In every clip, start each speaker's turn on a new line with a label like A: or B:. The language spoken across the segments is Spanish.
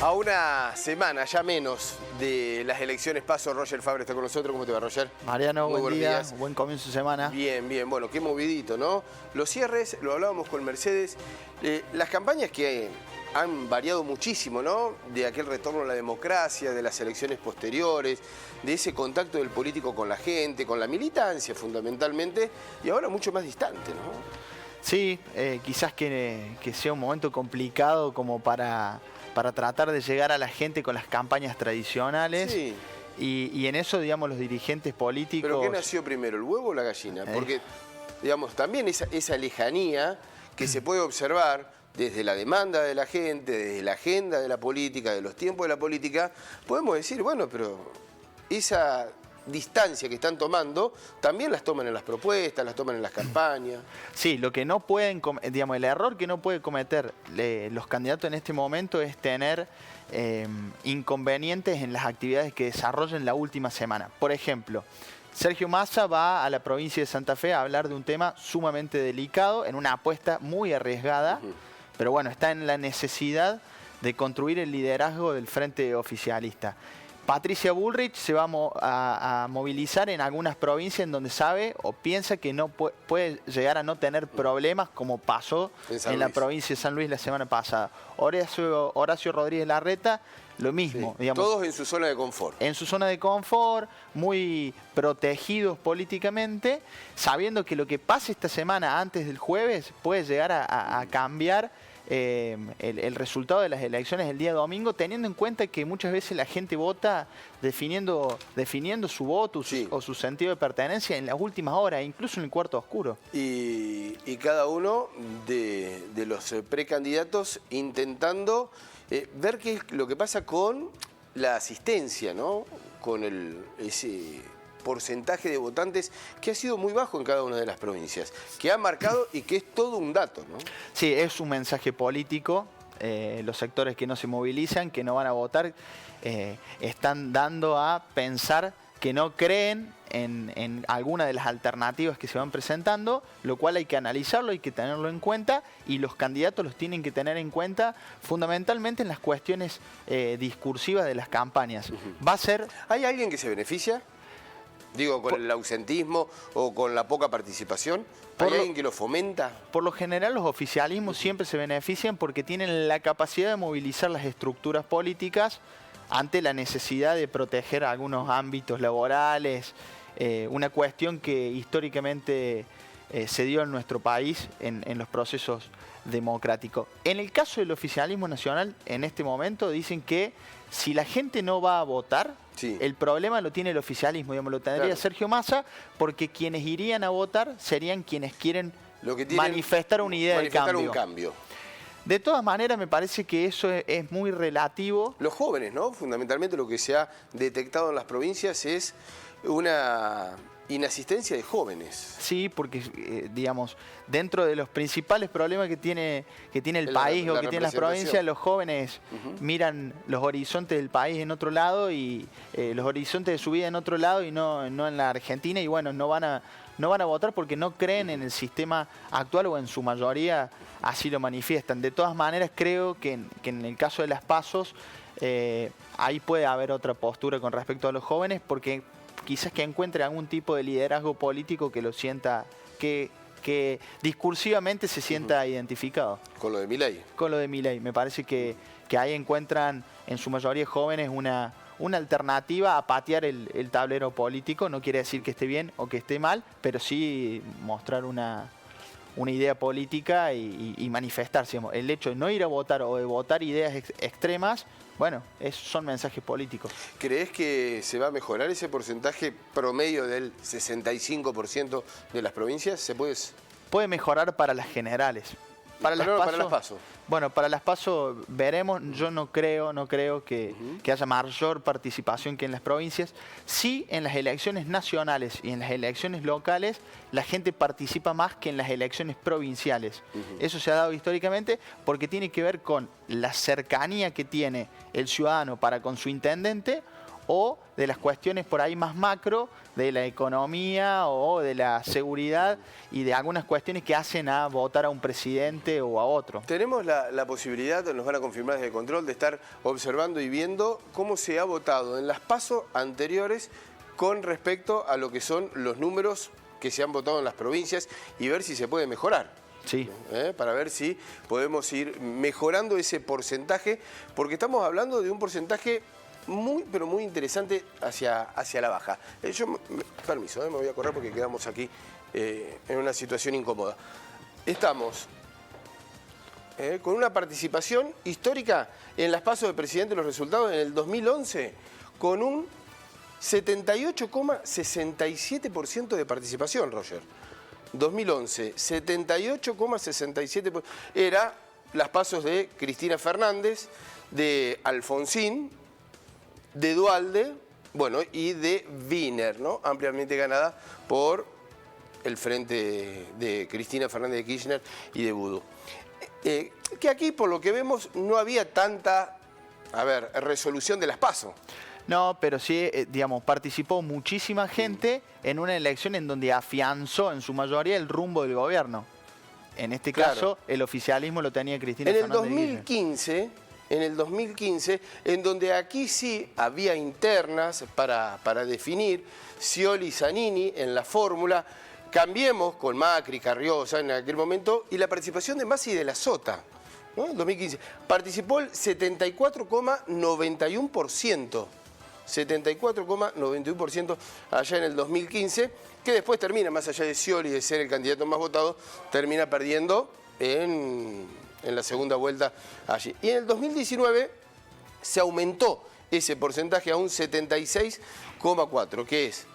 A: A una semana, ya menos, de las elecciones PASO, Roger Fabre está con nosotros. ¿Cómo te va, Roger?
B: Mariano,
A: Muy
B: buen día,
A: días.
B: buen comienzo de semana.
A: Bien, bien. Bueno, qué movidito, ¿no? Los cierres, lo hablábamos con Mercedes. Las campañas que han variado muchísimo, ¿no? De aquel retorno a la democracia, de las elecciones posteriores, de ese contacto del político con la gente, con la militancia fundamentalmente, y ahora mucho más distante, ¿no?
B: Sí, quizás que sea un momento complicado como para tratar de llegar a la gente con las campañas tradicionales.
A: Sí.
B: Y en eso, digamos, los dirigentes políticos...
A: ¿Pero qué nació primero, el huevo o la gallina? Porque, digamos, también esa lejanía que se puede observar desde la demanda de la gente, desde la agenda de la política, de los tiempos de la política, podemos decir, bueno, pero esa distancia que están tomando, también las toman en las propuestas, las toman en las campañas.
B: Sí, lo que no pueden, digamos, el error que no puede cometer los candidatos en este momento es tener inconvenientes en las actividades que desarrollen la última semana. Por ejemplo, Sergio Massa va a la provincia de Santa Fe a hablar de un tema sumamente delicado, en una apuesta muy arriesgada, pero bueno, está en la necesidad de construir el liderazgo del frente oficialista. Patricia Bullrich se va a movilizar en algunas provincias en donde sabe o piensa que no puede llegar a no tener problemas, como pasó en la provincia de San Luis la semana pasada. Horacio Rodríguez Larreta, lo mismo.
A: Sí,
B: digamos,
A: todos en su zona de confort.
B: En su zona de confort, muy protegidos políticamente, sabiendo que lo que pase esta semana antes del jueves puede llegar a cambiar el resultado de las elecciones el día domingo, teniendo en cuenta que muchas veces la gente vota definiendo su voto o su sentido de pertenencia en las últimas horas, incluso en el cuarto oscuro.
A: Y cada uno de los precandidatos intentando ver qué es lo que pasa con la asistencia, ¿no? Con ese porcentaje de votantes que ha sido muy bajo en cada una de las provincias, que ha marcado y que es todo un dato, ¿no?
B: Sí, es un mensaje político. Los sectores que no se movilizan, que no van a votar, están dando a pensar que no creen en alguna de las alternativas que se van presentando, lo cual hay que analizarlo, hay que tenerlo en cuenta, y los candidatos los tienen que tener en cuenta fundamentalmente en las cuestiones discursivas de las campañas. Va a ser...
A: ¿Hay alguien que se beneficia? Digo, con el ausentismo o con la poca participación. ¿Hay alguien que lo fomenta?
B: Por lo general, los oficialismos siempre se benefician porque tienen la capacidad de movilizar las estructuras políticas ante la necesidad de proteger algunos ámbitos laborales, una cuestión que históricamente se dio en nuestro país en los procesos democráticos. En el caso del oficialismo nacional, en este momento dicen que si la gente no va a votar, el problema lo tiene el oficialismo, digamos, lo tendría Sergio Massa, porque quienes irían a votar serían quienes quieren manifestar una idea de cambio. De todas maneras, me parece que eso es muy relativo.
A: Los jóvenes, ¿no? Fundamentalmente lo que se ha detectado en las provincias es una inasistencia de jóvenes.
B: Sí, porque, digamos, dentro de los principales problemas que tiene el país o que tienen las provincias, los jóvenes miran los horizontes del país en otro lado y los horizontes de su vida en otro lado y no en la Argentina, y bueno, no van a votar porque no creen en el sistema actual, o en su mayoría así lo manifiestan. De todas maneras, creo que en el caso de las PASOs, ahí puede haber otra postura con respecto a los jóvenes, porque quizás que encuentre algún tipo de liderazgo político que lo sienta, que discursivamente se sienta identificado.
A: Con lo de Milei.
B: Con lo de Milei. Me parece que ahí encuentran, en su mayoría jóvenes, una alternativa a patear el tablero político. No quiere decir que esté bien o que esté mal, pero sí mostrar una idea política y manifestarse. El hecho de no ir a votar o de votar ideas extremas, bueno, son mensajes políticos.
A: ¿Crees que se va a mejorar ese porcentaje promedio del 65% de las provincias? ¿Se puede
B: mejorar para las generales? Para las PASO. Bueno, para las PASO veremos. Yo no creo que haya mayor participación que en las provincias. Sí, en las elecciones nacionales y en las elecciones locales la gente participa más que en las elecciones provinciales. Eso se ha dado históricamente porque tiene que ver con la cercanía que tiene el ciudadano para con su intendente, o de las cuestiones por ahí más macro de la economía o de la seguridad y de algunas cuestiones que hacen a votar a un presidente o a otro.
A: Tenemos la posibilidad, nos van a confirmar desde control, de estar observando y viendo cómo se ha votado en las PASO anteriores con respecto a lo que son los números que se han votado en las provincias y ver si se puede mejorar.
B: Sí.
A: Para ver si podemos ir mejorando ese porcentaje, porque estamos hablando de un porcentaje muy, pero muy interesante hacia la baja. Permiso, me voy a correr porque quedamos aquí en una situación incómoda. Estamos con una participación histórica en las PASO de presidente, los resultados en el 2011, con un 78,67% de participación, Roger. 2011, 78,67%. Era las PASOs de Cristina Fernández, de Alfonsín, de Duhalde, bueno, y de Wiener, ¿no? Ampliamente ganada por el frente de Cristina Fernández de Kirchner y de Vudú. Que aquí, por lo que vemos, no había tanta, resolución de las PASO.
B: No, pero sí, digamos, participó muchísima gente en una elección en donde afianzó en su mayoría el rumbo del gobierno. En este caso, el oficialismo lo tenía Cristina Fernández de Kirchner.
A: En el 2015, en donde aquí sí había internas para definir Scioli y Zanini en la fórmula, Cambiemos con Macri, Carrizosa en aquel momento, y la participación de Massa y de la Sota, ¿no? En 2015. Participó el 74,91%. 74,91% allá en el 2015, que después termina, más allá de Scioli de ser el candidato más votado, termina perdiendo en la segunda vuelta allí. Y en el 2019 se aumentó ese porcentaje a un 76,4%, que es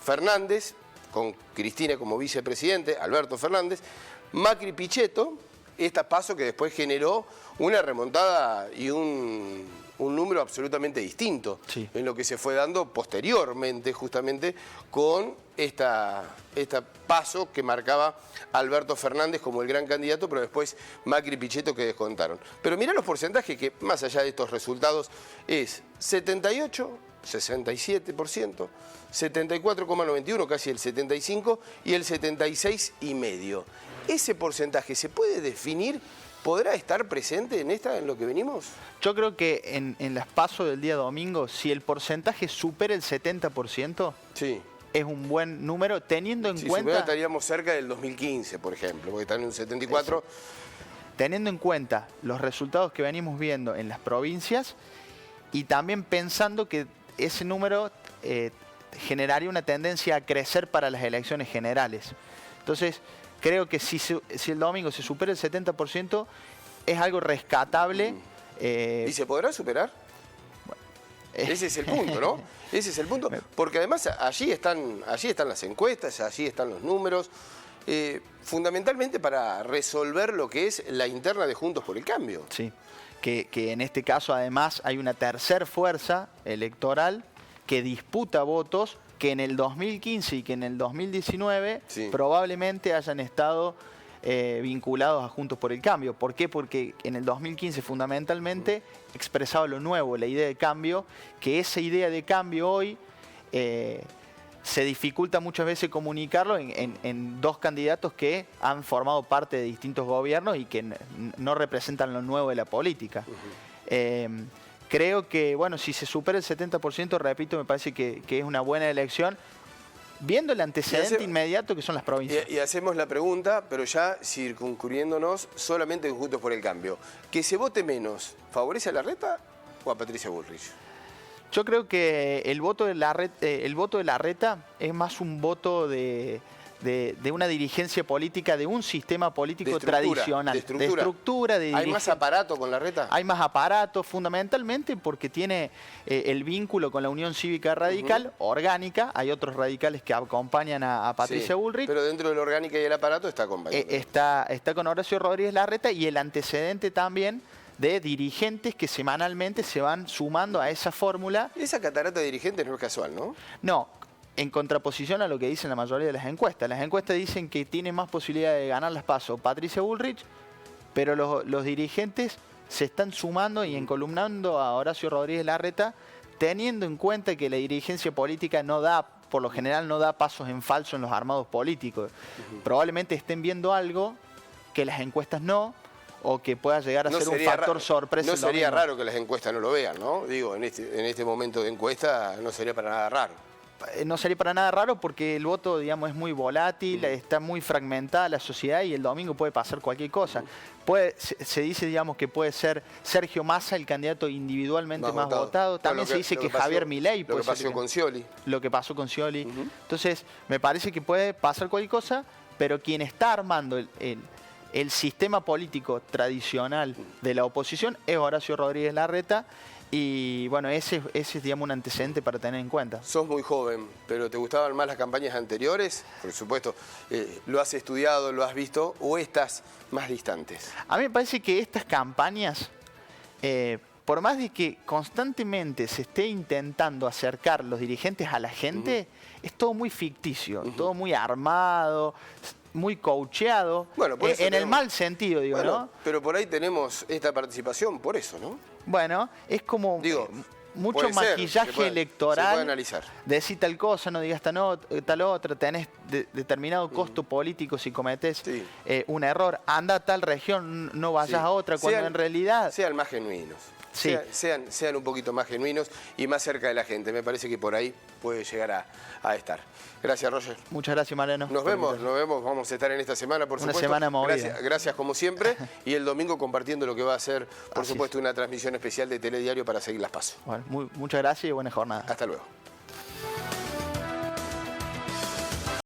A: Fernández, con Cristina como vicepresidente, Alberto Fernández, Macri Pichetto, esta PASO que después generó una remontada y un número absolutamente distinto, sí, en lo que se fue dando posteriormente justamente con esta PASO que marcaba a Alberto Fernández como el gran candidato, pero después Macri y Pichetto que descontaron. Pero mirá los porcentajes que más allá de estos resultados es 78%, 67%, 74,91%, casi el 75%, y el 76,5%. ¿Ese porcentaje se puede definir? ¿Podrá estar presente en lo que venimos?
B: Yo creo que en las PASO del día domingo, si el porcentaje supera el 70%, sí, es un buen número, teniendo en cuenta...
A: Si estaríamos cerca del 2015, por ejemplo, porque están en un 74%.
B: Teniendo en cuenta los resultados que venimos viendo en las provincias y también pensando que ese número generaría una tendencia a crecer para las elecciones generales. Entonces, creo que si el domingo se supera el 70%, es algo rescatable.
A: ¿Y se podrá superar? Bueno. Ese es el punto, ¿no? Ese es el punto. Porque además allí están las encuestas, allí están los números, fundamentalmente para resolver lo que es la interna de Juntos por el Cambio.
B: Sí, que en este caso además hay una tercer fuerza electoral que disputa votos, que en el 2015 y que en el 2019 sí, probablemente hayan estado vinculados a Juntos por el Cambio. ¿Por qué? Porque en el 2015 fundamentalmente expresaba lo nuevo, la idea de cambio, que esa idea de cambio hoy se dificulta muchas veces comunicarlo en dos candidatos que han formado parte de distintos gobiernos y que no representan lo nuevo de la política. Creo que, bueno, si se supera el 70%, repito, me parece que es una buena elección, viendo el antecedente inmediato que son las provincias.
A: Y hacemos la pregunta, pero ya circunscribiéndonos solamente en Juntos por el Cambio. ¿Que se vote menos, favorece a Larreta o a Patricia Bullrich?
B: Yo creo que el voto de Larreta es más un voto de una dirigencia política, de un sistema político tradicional. De estructura.
A: ¿Hay más aparato con Larreta?
B: Hay más aparato, fundamentalmente porque tiene el vínculo con la Unión Cívica Radical, orgánica. Hay otros radicales que acompañan a Patricia Bullrich.
A: Pero dentro de la orgánica y el aparato está acompañado.
B: Está con Horacio Rodríguez Larreta y el antecedente también de dirigentes que semanalmente se van sumando a esa fórmula.
A: Esa catarata de dirigentes no es casual, ¿no?
B: No. En contraposición a lo que dicen la mayoría de las encuestas. Las encuestas dicen que tiene más posibilidad de ganar las PASO Patricia Bullrich, pero los dirigentes se están sumando y encolumnando a Horacio Rodríguez Larreta teniendo en cuenta que la dirigencia política no da, por lo general no da pasos en falso en los armados políticos. Probablemente estén viendo algo que las encuestas no, o que pueda llegar a ser un factor sorpresa.
A: No sería raro que las encuestas no lo vean, ¿no? Digo, en este momento de encuesta no sería para nada raro.
B: No sería para nada raro porque el voto, digamos, es muy volátil, está muy fragmentada la sociedad y el domingo puede pasar cualquier cosa. Se dice, digamos, que puede ser Sergio Massa el candidato individualmente más votado. También se dice que Javier Milei puede ser.
A: Lo que pasó con Scioli.
B: Lo que pasó con Scioli. Entonces, me parece que puede pasar cualquier cosa, pero quien está armando el sistema político tradicional de la oposición es Horacio Rodríguez Larreta. Y bueno, ese es, digamos, un antecedente para tener en cuenta.
A: Sos muy joven, pero ¿te gustaban más las campañas anteriores? Por supuesto, ¿lo has estudiado, lo has visto o estas más distantes?
B: A mí me parece que estas campañas, por más de que constantemente se esté intentando acercar los dirigentes a la gente, es todo muy ficticio, todo muy armado, muy coacheado,
A: bueno,
B: en el mal sentido, digo,
A: bueno,
B: ¿no?
A: Pero por ahí tenemos esta participación por eso, ¿no?
B: Bueno, es como mucho maquillaje electoral.
A: Se puede analizar.
B: Decir tal cosa, no digas tal otra, tenés determinado costo político si cometés un error. Anda a tal región, no vayas a otra, cuando en realidad...
A: Sean más genuinos.
B: Sí.
A: Sean un poquito más genuinos y más cerca de la gente. Me parece que por ahí puede llegar a estar. Gracias, Roger.
B: Muchas gracias, Mariano.
A: Nos vemos. Vamos a estar en esta semana, por supuesto.
B: Una semana movida.
A: Gracias como siempre. Y el domingo compartiendo lo que va a ser, por supuesto, una transmisión especial de Telediario para seguir las pasos.
B: Bueno, muchas gracias y buena jornada.
A: Hasta luego.